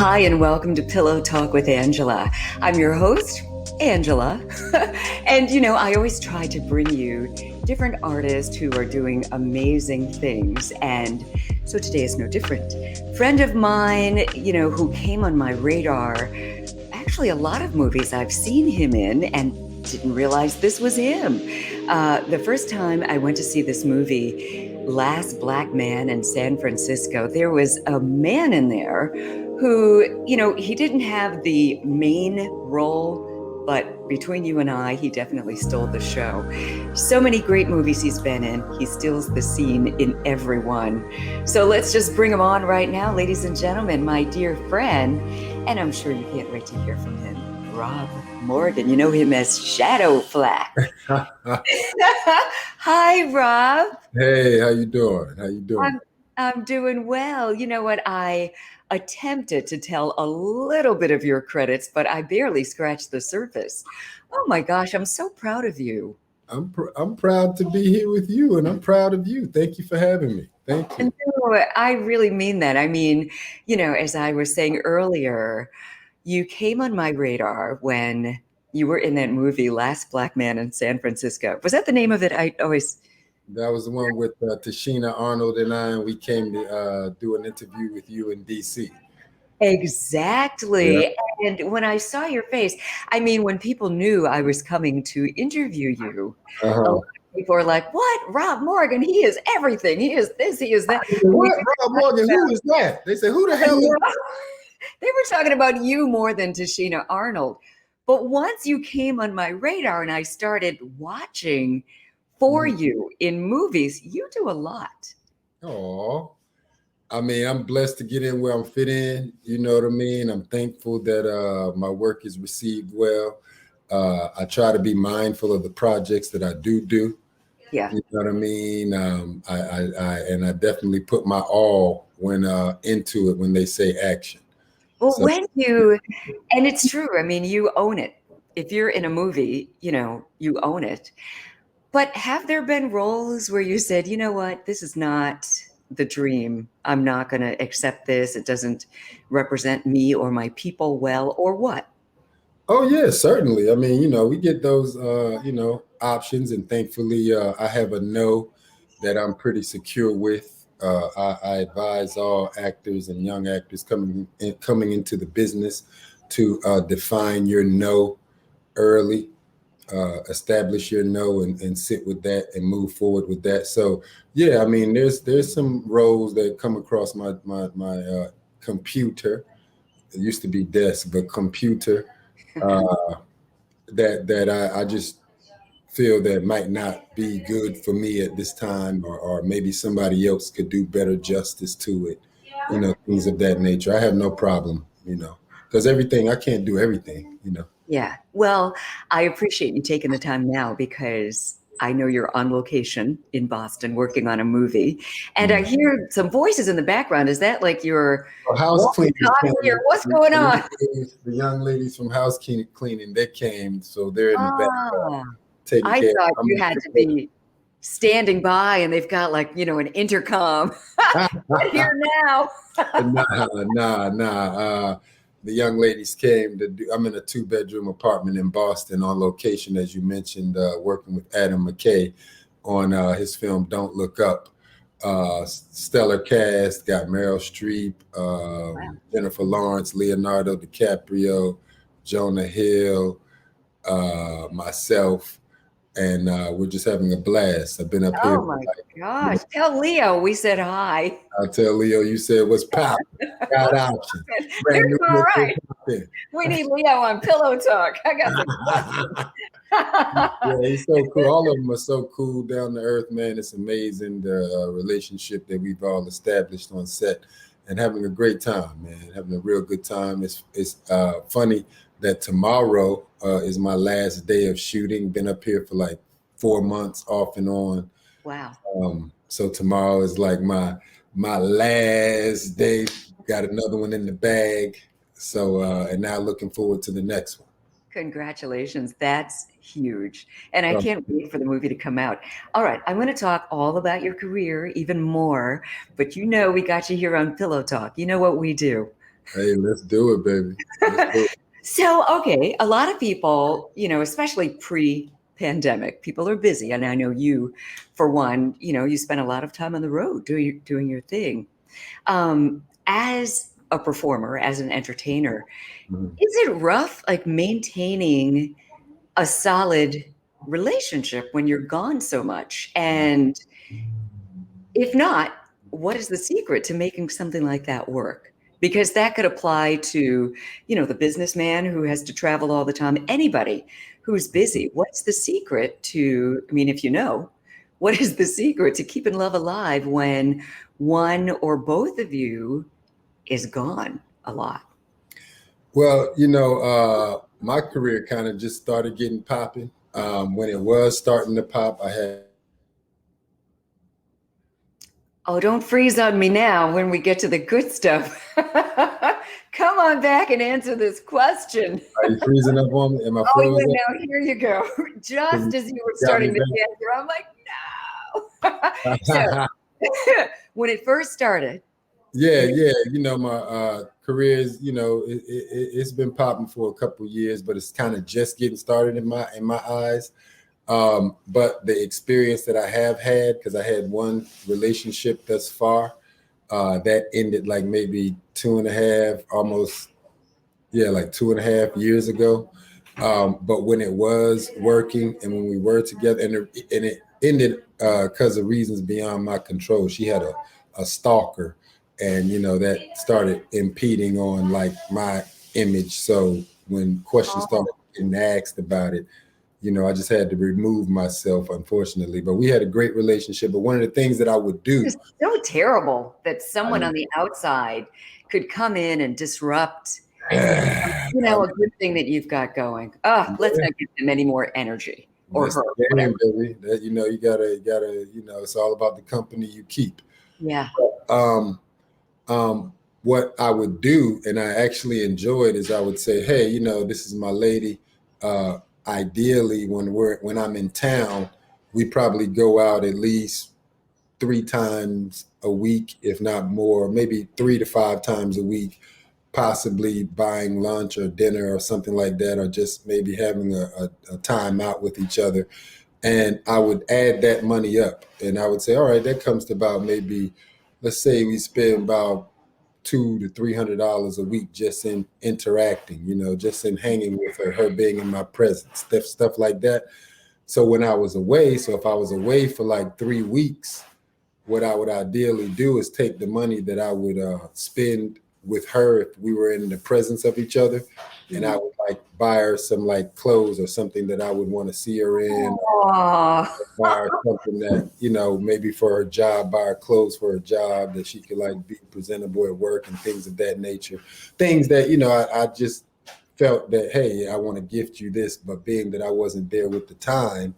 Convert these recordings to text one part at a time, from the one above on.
Hi, and welcome to Pillow Talk with Angela. I'm your host, Angela. And I always try to bring you different artists who are doing amazing things. And so today is no different. Friend of mine, who came on my radar, actually, a lot of movies I've seen him in and didn't realize this was him. The first time I went to see this movie, Last Black Man in San Francisco, there was a man in there who, he didn't have the main role, but between you and I, he definitely stole the show. So many great movies he's been in. He steals the scene in every one. So let's just bring him on right now, ladies and gentlemen, my dear friend. And I'm sure you can't wait to hear from him, Rob Morgan. You know him as Shadow Flack. Hi, Rob. Hey, how you doing? How you doing? I'm doing well. You know what? I attempted to tell a little bit of your credits, but I barely scratched the surface. Oh my gosh, I'm so proud of you. I'm proud to be here with you, and I'm proud of you. Thank you for having me. Thank you. No, I really mean that. I mean, as I was saying earlier, you came on my radar when you were in that movie, Last Black Man in San Francisco. Was that the name of it? I always. That was the one with Tashina Arnold and I, and we came to do an interview with you in D.C. Yeah. Exactly. And when I saw your face, I mean, when people knew I was coming to interview you, a lot Uh-huh. of people were like, "What? Rob Morgan, he is everything. He is this, he is that." What, Rob Morgan? Who is that? They said, "Who the hell is?" They were talking about you more than Tashina Arnold. But once you came on my radar and I started watching for you in movies, you do a lot. Oh, I mean, I'm blessed to get in where I'm fit in. You know what I mean? I'm thankful that my work is received well. I try to be mindful of the projects that I do. Yeah. You know what I mean? I definitely put my all when into it when they say action. Well, So and it's true. I mean, you own it. If you're in a movie, you own it. But have there been roles where you said, you know what, this is not the dream. I'm not going to accept this. It doesn't represent me or my people well, or what? oh yeah, certainly. I mean, we get those options, and thankfully I have a no that I'm pretty secure with. I advise all actors and young actors coming into the business to define your no early, establish your no, and sit with that and move forward with that. So yeah, I mean, there's some roles that come across my computer. It used to be desk, but computer, uh, that I just feel that might not be good for me at this time, or maybe somebody else could do better justice to it. Things of that nature. I have no problem, because I can't do everything. Yeah. Well, I appreciate you taking the time now because I know you're on location in Boston working on a movie. And I Mm. hear some voices in the background. Is that like your Well, house cleaners walkie-talkie or came. what's going on? The young ladies from house cleaning, they came, so they're in the back Ah, taking I care. thought I'm you had to be standing by and they've got like, an intercom. Right here now. Nah. The young ladies came to do. I'm in a 2-bedroom apartment in Boston on location, as you mentioned, working with Adam McKay on his film "Don't Look Up." Stellar cast, got Meryl Streep, Wow. Jennifer Lawrence, Leonardo DiCaprio, Jonah Hill, myself, and we're just having a blast. I've been up here. Oh my gosh. Tell Leo we said hi. I'll tell Leo, you said what's poppin'? Got options. They're Brand new all right. poppin'. We need Leo on Pillow Talk. I got some questions. Yeah, he's so cool. All of them are so cool, down to earth, man. It's amazing the relationship that we've all established on set, and having a great time, man. Having a real good time. It's funny that tomorrow is my last day of shooting. Been up here for like 4 months off and on. Wow. So tomorrow is like my last day. Got another one in the bag. So and now looking forward to the next one. Congratulations. That's huge. And I Um, can't wait for the movie to come out. All right. I'm going to talk all about your career, even more. But we got you here on Pillow Talk. You know what we do. Hey, let's do it, baby. Let's do it. So, okay, a lot of people, especially pre-pandemic, people are busy, and I know you, for one, you spend a lot of time on the road doing your thing. As a performer, as an entertainer, Mhm. is it rough, like maintaining a solid relationship when you're gone so much? And if not, what is the secret to making something like that work? Because that could apply to, the businessman who has to travel all the time, anybody who's busy. What's the secret to, I mean, if you know, what is the secret to keeping love alive when one or both of you is gone a lot? Well, my career kind of just started getting popping. When it was starting to pop, I had. Oh, don't freeze on me now when we get to the good stuff. Come on back and answer this question. Are you freezing up on me? Am I Oh, froze yeah, up? now here you go. Because Just you as you were got me starting to answer, I'm like, no. So back. when it first started, Yeah, you yeah. My career is, it's been popping for a couple years, but it's kind of just getting started in my eyes. But the experience that I have had, because I had one relationship thus far, that ended like maybe two and a half, almost, yeah, like 2.5 years ago. But when it was working and when we were together, and it ended because of reasons beyond my control. She had a stalker, and that started impeding on like my image. So when questions oh, started getting asked about it, I just had to remove myself, unfortunately. But we had a great relationship. But one of the things that I would do, it's so terrible that someone I, on the outside could come in and disrupt, I a good thing that you've got going. Oh, let's not give them any more energy or that's her, the whatever. game, baby. That you gotta. It's all about the company you keep. Yeah. Um, um, what I would do, and I actually enjoyed, is I would say, hey, this is my lady. Uh, Ideally, when I'm in town, we probably go out at least 3 times a week, if not more, maybe 3 to 5 times a week, possibly buying lunch or dinner or something like that, or just maybe having a time out with each other. And I would add that money up, and I would say, all right, that comes to about maybe, let's say we spend about $200 to $300 a week just in interacting, just in hanging with her being in my presence, stuff like that. So when I was away, so if I was away for like 3 weeks, what I would ideally do is take the money that I would spend with her if we were in the presence of each other, and I Mhm. would like buy her some like clothes or something that I would want to see her in, Oh, buy her something that, maybe for her job, buy her clothes for her job that she could like be presentable at work and things of that nature. Things that, I just felt that, hey, I want to gift you this, but being that I wasn't there with the time,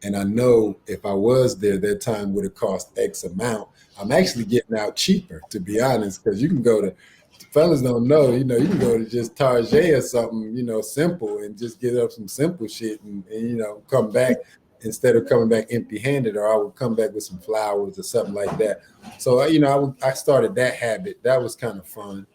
and I know if I was there, that time would have cost X amount. I'm actually getting out cheaper, to be honest, because you can go to, fellas don't know, you can go to just Target or something, simple, and just get up some simple shit, and come back instead of coming back empty handed, or I would come back with some flowers or something like that. So, I started that habit. That was kind of fun.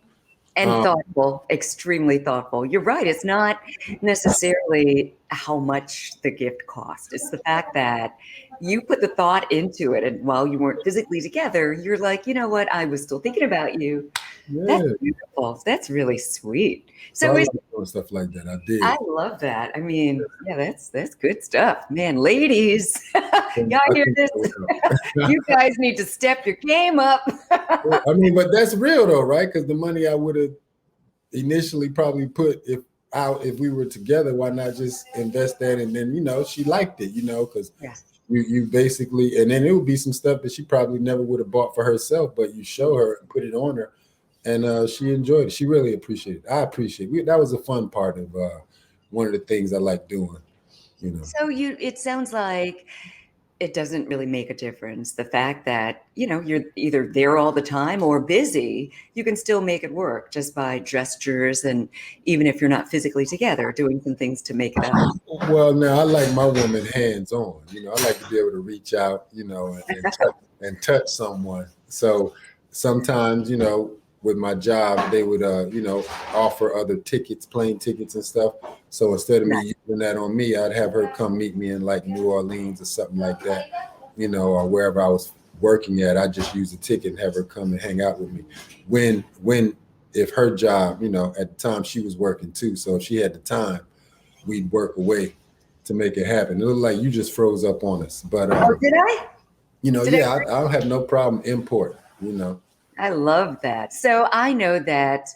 and Um, thoughtful, extremely thoughtful. You're right. It's not necessarily how much the gift cost. It's the fact that you put the thought into it. And while you weren't physically together, you're like, you know what? I was still thinking about you. That's yeah. beautiful. That's really sweet. So So I is like doing stuff like that. I I did. love that. I mean, yeah, that's good stuff. Man, ladies, y'all I hear think this? You guys need to step your game up. I mean, but that's real though, right? Because the money I would have initially probably put if we were together, why not just invest that? And then she liked it, because Yeah. you basically, and then it would be some stuff that she probably never would have bought for herself, but you show her and put it on her, and she enjoyed it. She really appreciated it. I appreciate it. That was a fun part of one of the things I like doing. You know. So it sounds like it doesn't really make a difference. The fact that, you're either there all the time or busy, you can still make it work just by gestures. And even if you're not physically together, doing some things to make it up. Well, now I like my woman hands on. I like to be able to reach out, and touch someone. So sometimes, with my job, they would, offer other tickets, plane tickets and stuff. So instead of Nice. me using that on me, I'd have her come meet me in like New Orleans or something like that, or wherever I was working at. I just use a ticket and have her come and hang out with me. If her job, at the time she was working too. So if she had the time, we'd work away to make it happen. It looked like you just froze up on us, but Oh, did I? Did I? yeah, I don't have no problem import. I love that. So I know that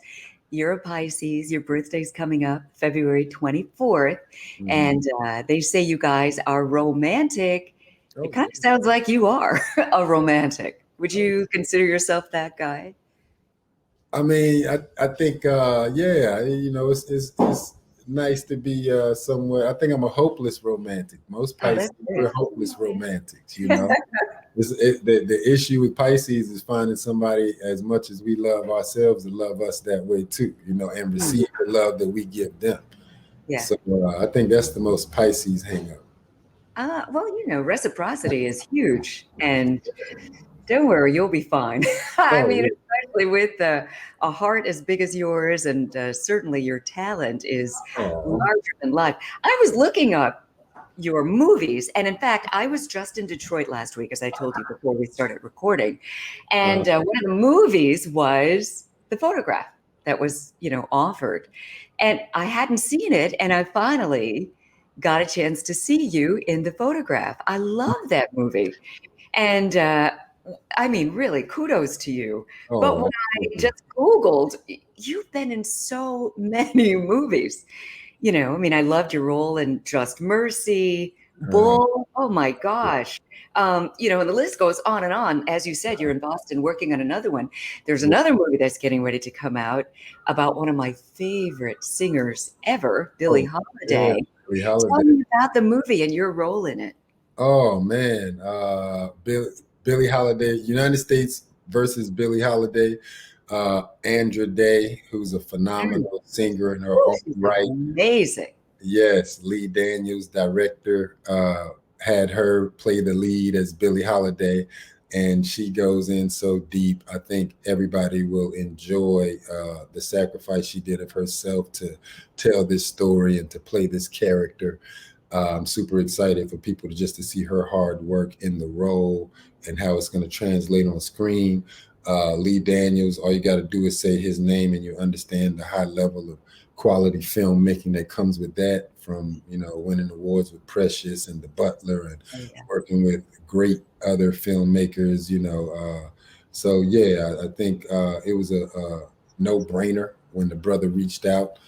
you're a Pisces. Your birthday's coming up February 24th. Mhm. And they say you guys are romantic. It Oh, kind of sounds like you are a romantic. Would oh. you consider yourself that guy? I mean, I think, yeah, it's nice to be somewhere. I think I'm a hopeless romantic. Most Oh, that's Pisces, we're good. hopeless romantics. The issue with Pisces is finding somebody as much as we love ourselves to love us that way too, and Hmm. receive the love that we give them. Yeah. So I think that's the most Pisces hang up. Well, reciprocity is huge. And don't worry, you'll be fine. I Oh mean, yeah. especially with a heart as big as yours, and certainly your talent is Oh, larger than life. I was looking up your movies, and in fact, I was just in Detroit last week, as I told you before we started recording. And one of the movies was The Photograph that was, offered. And I hadn't seen it, and I finally got a chance to see you in The Photograph. I love that movie. And I mean, really, kudos to you. But oh, when I just Googled, you've been in so many movies. I mean, I loved your role in Just Mercy, uh, Bull. Oh my gosh. And the list goes on and on. As you said, you're in Boston working on another one. There's yeah, another movie that's getting ready to come out about one of my favorite singers ever, Billie oh, yeah, Holiday. Billie Tell Holiday. me about the movie and your role in it. Oh man, Billie Holiday, United States versus Billie Holiday. Andra Day, who's a Mm. phenomenal singer in her Oh, own she's right. amazing. Yes, Lee Daniels, director, had her play the lead as Billie Holiday, and she goes in so deep. I think everybody will enjoy the sacrifice she did of herself to tell this story and to play this character. I'm super excited for people to see her hard work in the role and how it's going to translate on screen. Lee Daniels, all you got to do is say his name and you understand the high level of quality filmmaking that comes with that, from winning awards with Precious and The Butler, and Oh, yeah. working with great other filmmakers. So yeah, I think it was a no-brainer when the brother reached out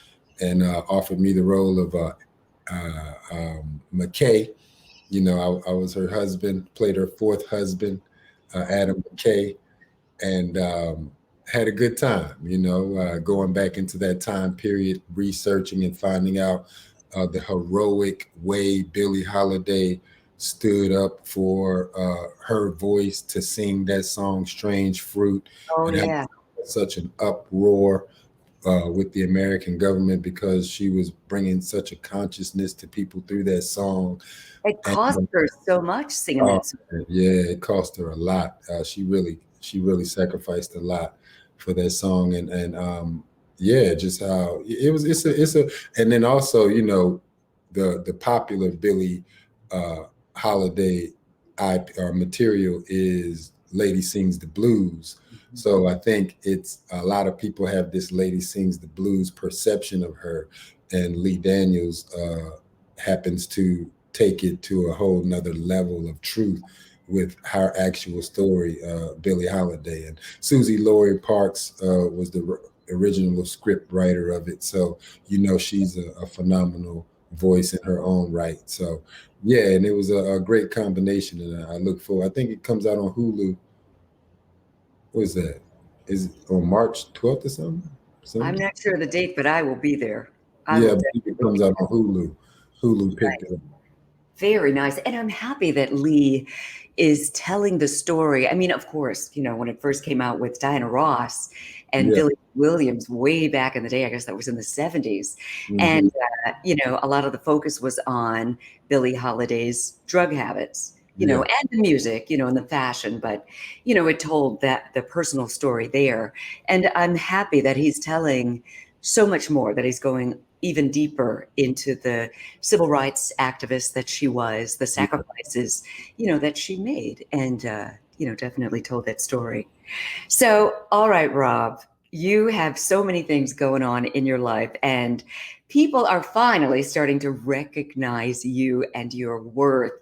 and offered me the role of McKay. I was her husband, played her fourth husband, Adam McKay, and had a good time, going back into that time period, researching and finding out the heroic way Billie Holiday stood up for her voice to sing that song, Strange Fruit, Oh, and have yeah. such an uproar with the American government because she was bringing such a consciousness to people through that song. It And cost her so much singing oh, that song. yeah, it cost her a lot. She really sacrificed a lot for that song, and yeah, just how it was. It's a, and then also the popular Billie Holiday material is Lady Sings the Blues. Mhm. So I think it's a lot of people have this Lady Sings the Blues perception of her, and Lee Daniels happens to take it to a whole nother level of truth with her actual story, Billie Holiday. And Susie Laurie Parks was the original script writer of it. So, she's a phenomenal voice in her own right. So, yeah, and it was a great combination. And I look forward, I think it comes out on Hulu. What is that? Is it on March 12th or something? I'm Something? not sure of the date, but I will be there. I Yeah, will I believe it definitely comes be out on Hulu. Hulu there. picked it up. Very nice. And I'm happy that Lee is telling the story. I mean, of course, when it first came out with Diana Ross and Yeah. Billy Williams way back in the day, I guess that was in the 70s. Mhm. And, a lot of the focus was on Billie Holiday's drug habits. Yeah. and the music, and the fashion, but, it told that the personal story there. And I'm happy that he's telling so much more, that he's going even deeper into the civil rights activist that she was, the Yeah. sacrifices, that she made, and, definitely told that story. So, all right, Rob, you have so many things going on in your life, and people are finally starting to recognize you and your worth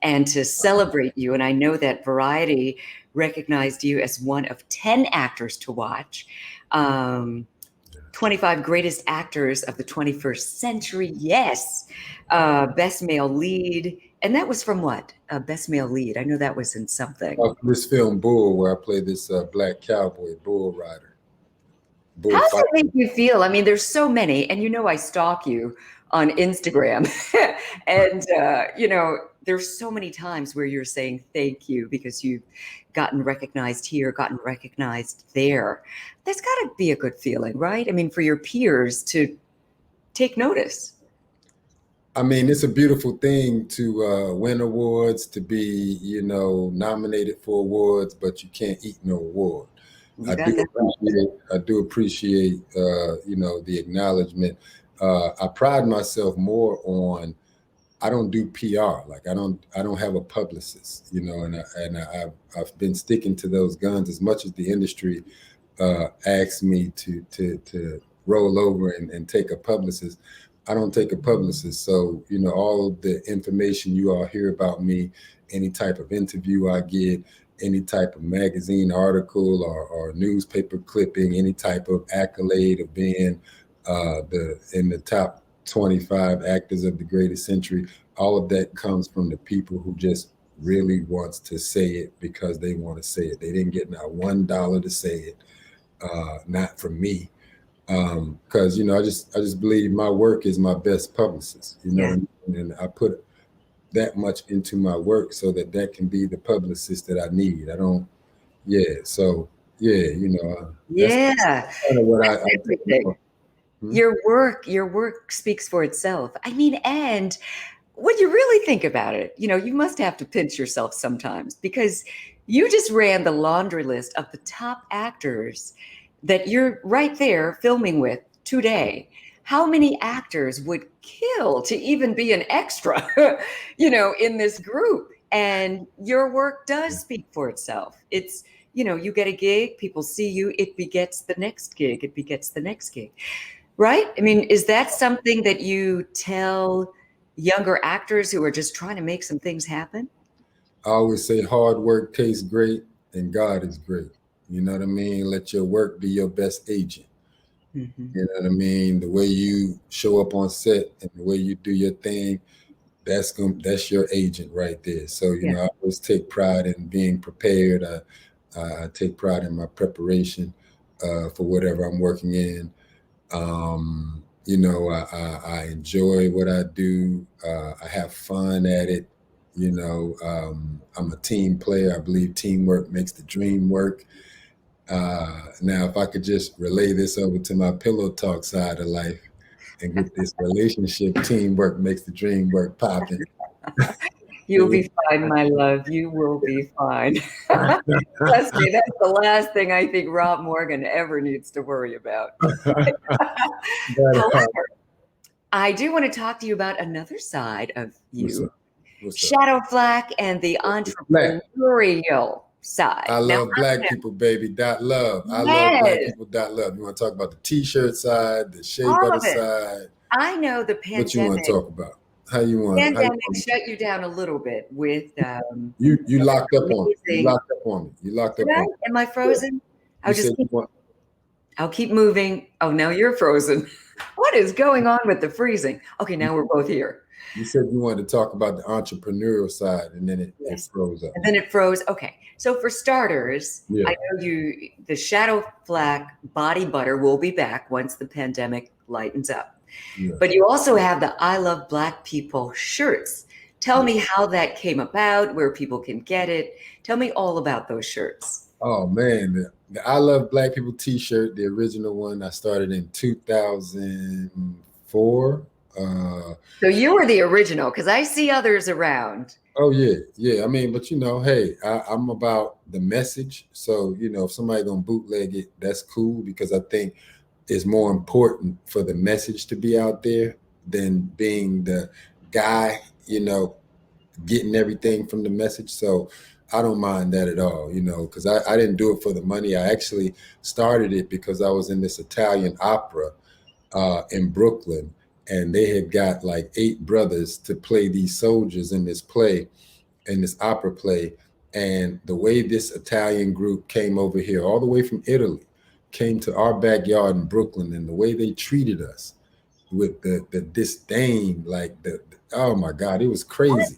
and to celebrate you. And I know that Variety recognized you as one of 10 actors to watch. Um, 25 greatest actors of the 21st century. Yes. Best male lead. And that was from what? Best male lead. I know that was in something. This film Bull, where I play this black cowboy bull rider, How does bullfight. it make you feel? I mean, there's so many, and I stalk you on Instagram, and there's so many times where you're saying thank you because you've gotten recognized here, gotten recognized there. That's got to be a good feeling, right? I mean, for your peers to take notice. I mean, it's a beautiful thing to win awards, to be, nominated for awards, but you can't eat no award. You got that right. I do appreciate, the acknowledgement. I pride myself more on, I don't do PR. Like I don't have a publicist, I've been sticking to those guns as much as the industry asks me to roll over and take a publicist. I don't take a publicist. So, all the information you all hear about me, any type of interview I get, any type of magazine article or newspaper clipping, any type of accolade of being in the top 25 actors of the greatest century, all of that comes from the people who just really wants to say it because they want to say it. They didn't get not $1 to say it, not from me. Because I just believe my work is my best publicist. You know Yeah. what I mean? And I put that much into my work so that can be the publicist that I need. I don't. Yeah. So yeah, that's Yeah. kind of what I That's take everything. on. Hmm? Your work speaks for itself. I mean, and when you really think about it, you must have to pinch yourself sometimes because you just ran the laundry list of the top actors that you're right there filming with today. How many actors would kill to even be an extra, in this group? And your work does speak for itself. It's, you get a gig, people see you, it begets the next gig, it begets the next gig. Right? I mean, is that something that you tell younger actors who are just trying to make some things happen? I always say hard work tastes great and God is great. You know what I mean? Let your work be your best agent. Mhm. You know what I mean? The way you show up on set and the way you do your thing, that's your agent right there. So Yeah. I always take pride in being prepared. I take pride in my preparation for whatever I'm working in. I enjoy what I do. I have fun at it. I'm a team player. I believe teamwork makes the dream work. Now, if I could just relay this over to my pillow talk side of life and get this relationship, teamwork makes the dream work popping. You'll be fine, my love. You will be fine. Trust me, that's the last thing I think Rob Morgan ever needs to worry about. That, However, I do want to talk to you about another side of what's you, up? What's up? Shadow Flack and the Black. entrepreneurial I side. Now, love black people, baby. Dot love. I love black yes, people. Dot love. You want to talk about the t-shirt side, the shea all butter of it. side? I know the What you want to pandemic talk about? How you want? How you pandemic want? shut you down a little bit with You locked up on me. You amazing. locked up on me. You locked Did up I? on me. Am I Yeah. frozen? You I'll said just you keep. want. I'll keep moving. Oh, now you're frozen. What is going on with the freezing? Okay, now we're both here. You said you wanted to talk about the entrepreneurial side, and then it Yes. froze up. And then it froze. Okay. So for starters, Yeah. I know the Shadow Flack body butter will be back once the pandemic lightens up. Yeah. But you also have the I Love Black People shirts. Tell me how that came about, where people can get it. Tell me all about those shirts. Oh man, the I Love Black People T-shirt, the original one, I started in 2004. So you were the original because I see others around. Oh yeah, yeah. I mean, but hey, I'm about the message. So if somebody gonna bootleg it, that's cool because I think it's more important for the message to be out there than being the guy, getting everything from the message. So I don't mind that at all, because I didn't do it for the money. I actually started it because I was in this Italian opera in Brooklyn, and they had got like 8 brothers to play these soldiers in this play, in this opera play. And the way this Italian group came over here, all the way from Italy, came to our backyard in Brooklyn, and the way they treated us with the disdain, like oh my God, it was crazy.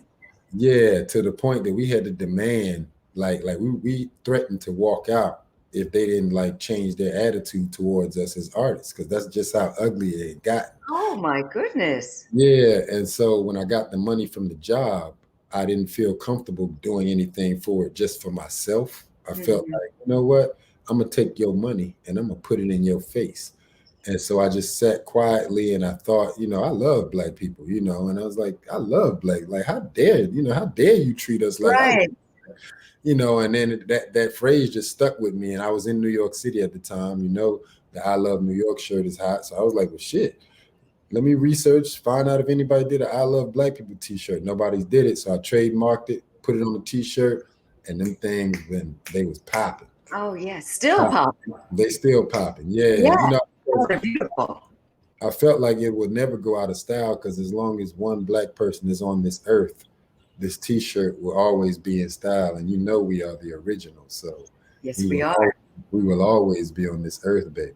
Yeah, to the point that we had to demand, like we threatened to walk out if they didn't like change their attitude towards us as artists, because that's just how ugly it had gotten. Oh my goodness. Yeah, and so when I got the money from the job, I didn't feel comfortable doing anything for it just for myself. I felt Mhm. like, you know what? I'm gonna take your money and I'm gonna put it in your face. And so I just sat quietly and I thought, I love black people, and I was like, I love black, like how dare you treat us like I, Right. and then that phrase just stuck with me. And I was in New York City at the time, the I love New York shirt is hot. So I was like, well shit, let me research, find out if anybody did an I love black people t-shirt. Nobody's did it. So I trademarked it, put it on the t-shirt, and them things, then they was popping. Oh yeah, still popping. They still popping. Yeah. Yeah. Oh, they're beautiful. I felt like it would never go out of style because as long as one black person is on this earth, this t-shirt will always be in style. And we are the original. So Yes, we we will, are. we will always be on this earth, baby.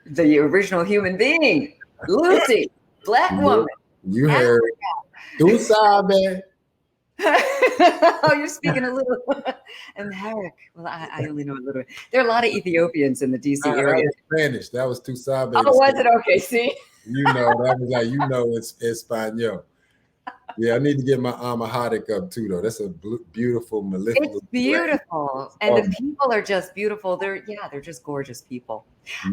The original human being, Lucy, black Yeah. woman. You heard. Tu sabe. Oh, you're speaking a little Amharic. Well, I only know a little bit. There are a lot of Ethiopians in the DC That area. was Spanish. That was tu sabe. Oh, was it? Okay, see? That was like, it's Espanol. Yeah, I need to get my Amahadic up too, though. That's a beautiful, It's mellifluous language. beautiful. And Oh, the people are just beautiful. They're just gorgeous people.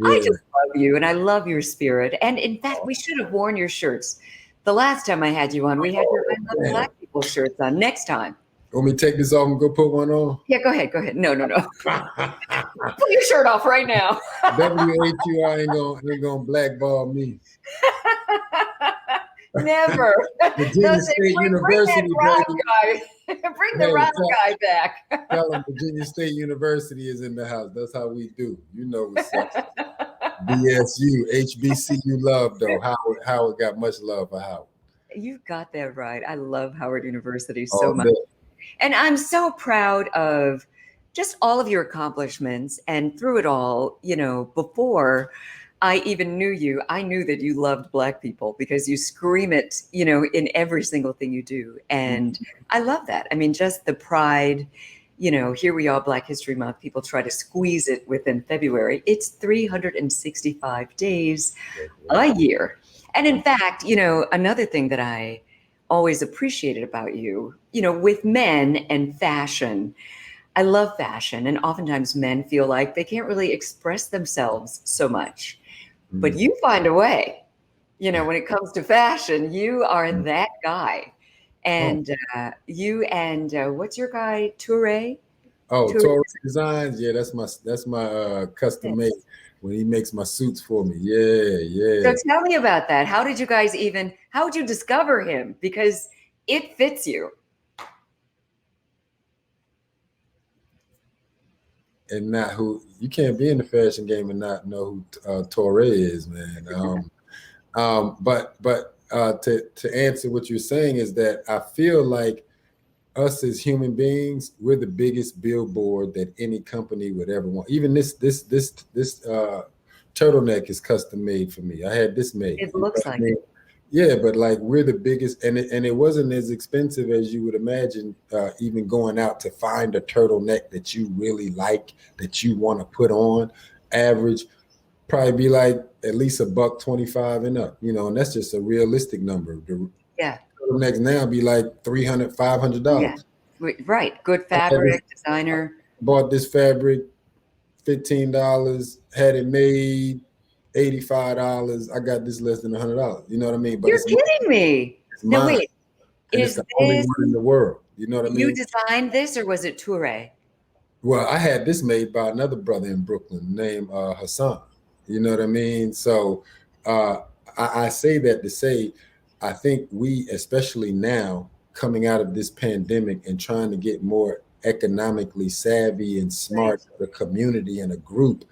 I yeah. just love you and I love your spirit. And in fact, we should have worn your shirts. The last time I had you on, we had your I Love Man. Black People shirts on. Next time. Want me to take this off and go put one on? Yeah, go ahead. Go ahead. No. Pull your shirt off right now. WHUI ain't gonna blackball me. Never. Virginia Say, State bring University, that rock baby. guy. Bring the rock guy back. Tell them Virginia State University is in the house. That's how we do. You know what's up. BSU, HBCU love though. Howard got much love for Howard. You've got that right. I love Howard University so All much. day. And I'm so proud of just all of your accomplishments. And through it all, before I even knew you, I knew that you loved Black people because you scream it, in every single thing you do. And I love that. I mean, just the pride, here we are, Black History Month. People try to squeeze it within February. It's 365 days a year. And in fact, another thing that I always appreciated about you, with men and fashion, I love fashion. And oftentimes men feel like they can't really express themselves so much. But you find a way, when it comes to fashion, you are that guy. And you and what's your guy, Toure? Toure Designs. Yeah, that's my custom made when he makes my suits for me. Yeah. So tell me about that. How did you discover him? Because it fits you. And not who you can't be in the fashion game and not know who Toure is, man. But to answer what you're saying is that I feel like us as human beings, we're the biggest billboard that any company would ever want. Even this turtleneck is custom made for me. I had this made. It looks like it. Yeah, but like we're the biggest, and it wasn't as expensive as you would imagine. Even going out to find a turtleneck that you really like, that you want to put on, average probably be like at least $125 and up. And that's just a realistic number. Yeah. Turtlenecks now be like $300, $500. Yeah. Right. Good fabric, designer. Bought this fabric, $15, had it made, $85. I got this less than $100. You know what I mean? But You're kidding me. it's Now mine, wait, and it's is the only this one in the world. You know what I you mean? designed this or was it Touré? Well, I had this made by another brother in Brooklyn named Hassan. You know what I mean? So uh, I say that to say, I think we, especially now, coming out of this pandemic and trying to get more economically savvy and Right. smart, the community and a group,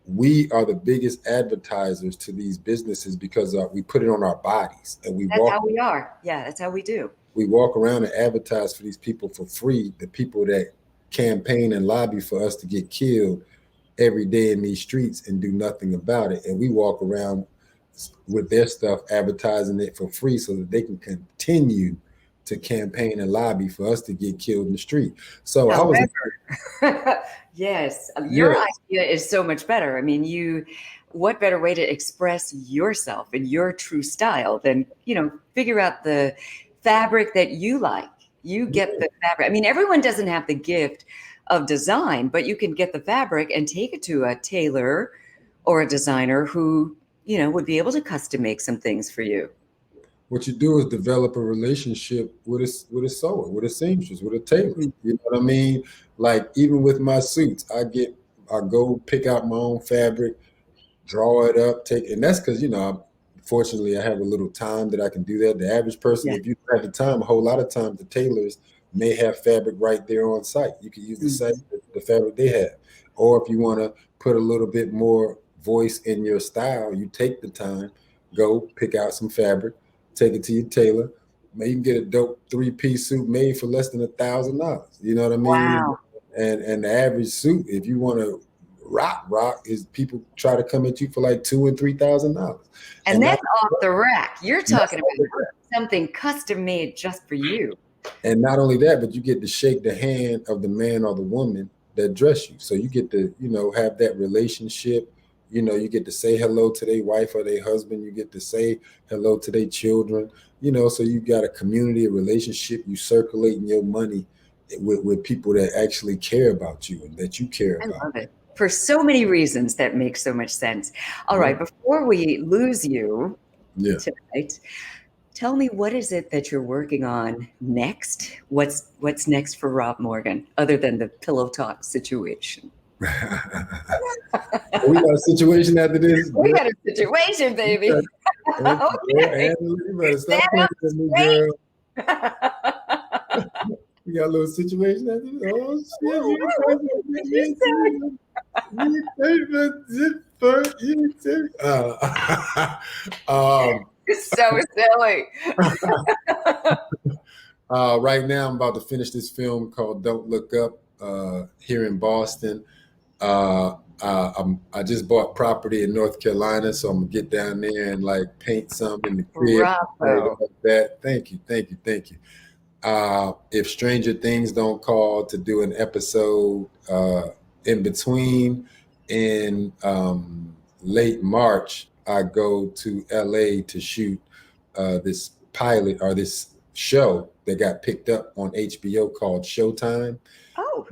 we are the biggest advertisers to these businesses because we put it on our bodies and That's how we are. Yeah, that's how we do. we walk around and advertise for these people for free, the people that campaign and lobby for us to get killed every day in these streets and do nothing about it. And we walk around with their stuff advertising it for free so that they can continue to campaign and lobby for us to get killed in the street. So I was, However, yes, your yeah, idea is so much better. I mean, what better way to express yourself in your true style than, figure out the fabric that you like. You get yeah. the fabric. I mean, everyone doesn't have the gift of design, but you can get the fabric and take it to a tailor or a designer who, would be able to custom make some things for you. What you do is develop a relationship with a sewer, with a seamstress, with a tailor. Mhm. You know what I mean? Like even with my suits, I go pick out my own fabric, draw it up, take, and that's because fortunately I have a little time that I can do that. The average person, Yeah. if you don't have the time, a whole lot of times the tailors may have fabric right there on site. You can use Mm. the fabric they have, or if you want to put a little bit more voice in your style, you take the time, go pick out some fabric, take it to your tailor. Man, you can get a dope 3-piece suit made for less than $1,000. You know what I mean? Wow. And the average suit, if you want to rock is people try to come at you for like $2,000 and $3,000, And and not that's off the rack. You're that's talking about something custom made just for you. and not only that, but you get to shake the hand of the man or the woman that dress you. So you get to have that relationship. You get to say hello to their wife or their husband. You get to say hello to their children. So you got a community, a relationship. You circulating your money with people that actually care about you and that you care I about. love it. For so many reasons that make so much sense. All Yeah. right, before we lose you Yeah. tonight, tell me, what is it that you're working on next? What's next for Rob Morgan, other than the pillow talk situation? We got a situation after this, We girl. got a situation, You baby. better, girl, Okay. you better stop Stand playing up with me, straight. girl. We got a little situation after this. Oh shit, Woo, you woo, guys what are did you say? You're so silly. right now I'm about to finish this film called Don't Look Up here in Boston. I just bought property in North Carolina, so I'm gonna get down there and like paint some in the crib. Bravo. Like that. Thank you, thank you, thank you. If Stranger Things don't call to do an episode in between in late March, I go to LA to shoot this pilot or this show that got picked up on HBO called Showtime. Oh,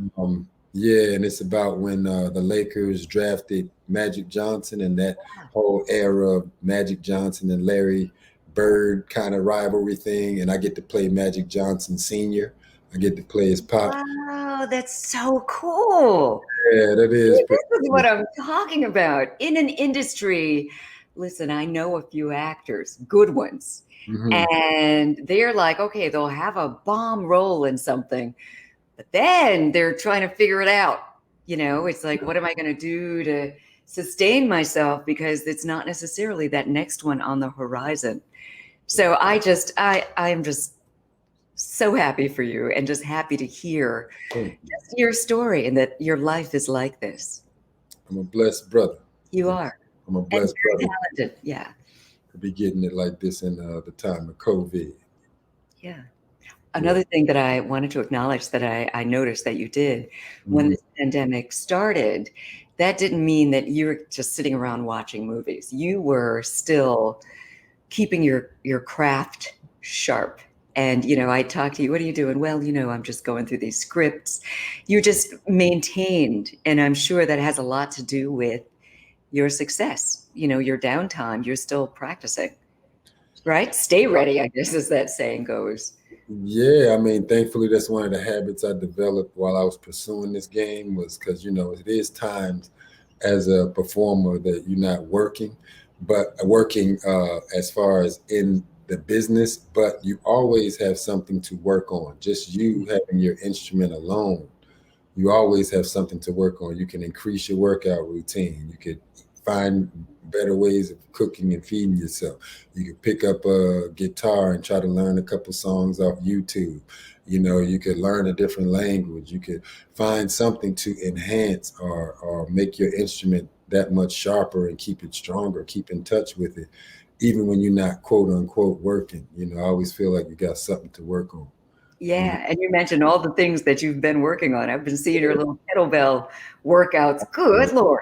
Yeah, and it's about when the Lakers drafted Magic Johnson and that whole era of Magic Johnson and Larry Bird kind of rivalry thing. And I get to play Magic Johnson Sr. I get to play his pop. wow, that's so cool. Yeah, that See, is pretty this is what cool. I'm talking about. In an industry, listen, I know a few actors, good ones, Mhm. and they're like, okay, they'll have a bomb role in something, but then they're trying to figure it out. It's like, what am I going to do to sustain myself? Because it's not necessarily that next one on the horizon. So I am just so happy for you and just happy to hear Thank you. just your story and that your life is like this. I'm a blessed brother. You are. I'm a And blessed very brother talented. Yeah. to be getting it like this in the time of COVID. Yeah. Yeah. Another thing that I wanted to acknowledge that I noticed that you did when Mhm. this pandemic started, that didn't mean that you were just sitting around watching movies. You were still keeping your craft sharp. And, I talked to you, what are you doing? Well, I'm just going through these scripts. You just maintained, and I'm sure that has a lot to do with your success. your downtime, you're still practicing, right? Stay ready, I guess, as that saying goes. Yeah, I mean, thankfully, that's one of the habits I developed while I was pursuing this game was because, it is times as a performer that you're not working, but working as far as in the business, but you always have something to work on. Just you having your instrument alone, you always have something to work on. You can increase your workout routine. You could find better ways of cooking and feeding yourself. You could pick up a guitar and try to learn a couple songs off YouTube. You could learn a different language. You could find something to enhance or make your instrument that much sharper and keep it stronger, keep in touch with it, even when you're not quote unquote working. I always feel like you got something to work on. You know? Yeah, and you mentioned all the things that you've been working on. I've been seeing your little kettlebell workouts. Good Lord,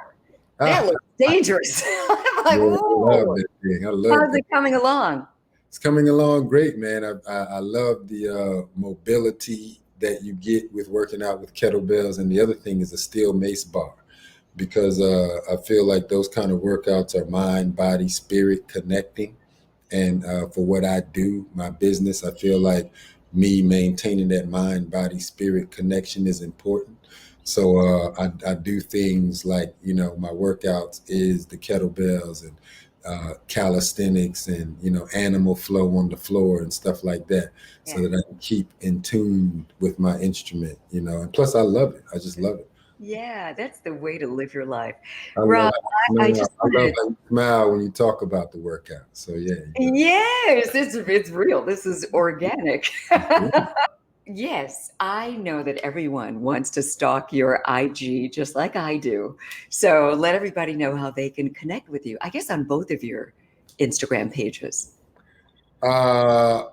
that Ah, looks dangerous. I'm like, yeah, I love whoa, that thing. I love how's that. it coming along? It's coming along great, man. I love the mobility that you get with working out with kettlebells, and the other thing is a steel mace bar, because I feel like those kind of workouts are mind, body, spirit connecting. And for what I do, my business, I feel like me maintaining that mind, body, spirit connection is important. So I do things like, my workouts is the kettlebells and calisthenics and, animal flow on the floor and stuff like that, so Yeah. that I can keep in tune with my instrument, and plus I love it. I just love it. Yeah, that's the way to live your life. I love Rob, how I you smile. just I love wanted how you smile when you talk about the workout. So yeah, yes, it's real. This is organic. yeah. Yes, I know that everyone wants to stalk your IG just like I do. So let everybody know how they can connect with you. I guess on both of your Instagram pages. Uh,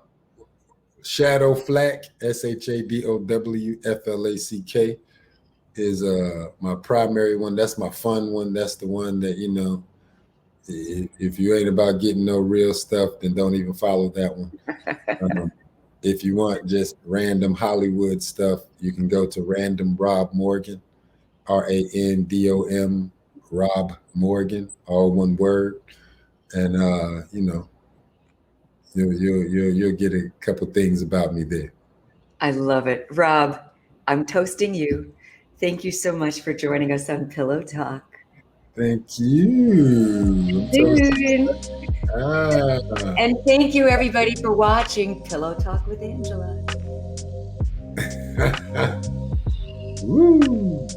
Shadow Flack, SHADOWFLACK, is my primary one. That's my fun one. That's the one that, if you ain't about getting no real stuff, then don't even follow that one. Um, if you want just random Hollywood stuff, you can go to Random Rob Morgan, RANDOM Rob Morgan, all one word, and you'll get a couple things about me there. I love it. Rob, I'm toasting you. Thank you so much for joining us on Pillow Talk. Thank you. I'm toasted. Dude. Ah. And thank you, everybody, for watching Pillow Talk with Angela. Woo.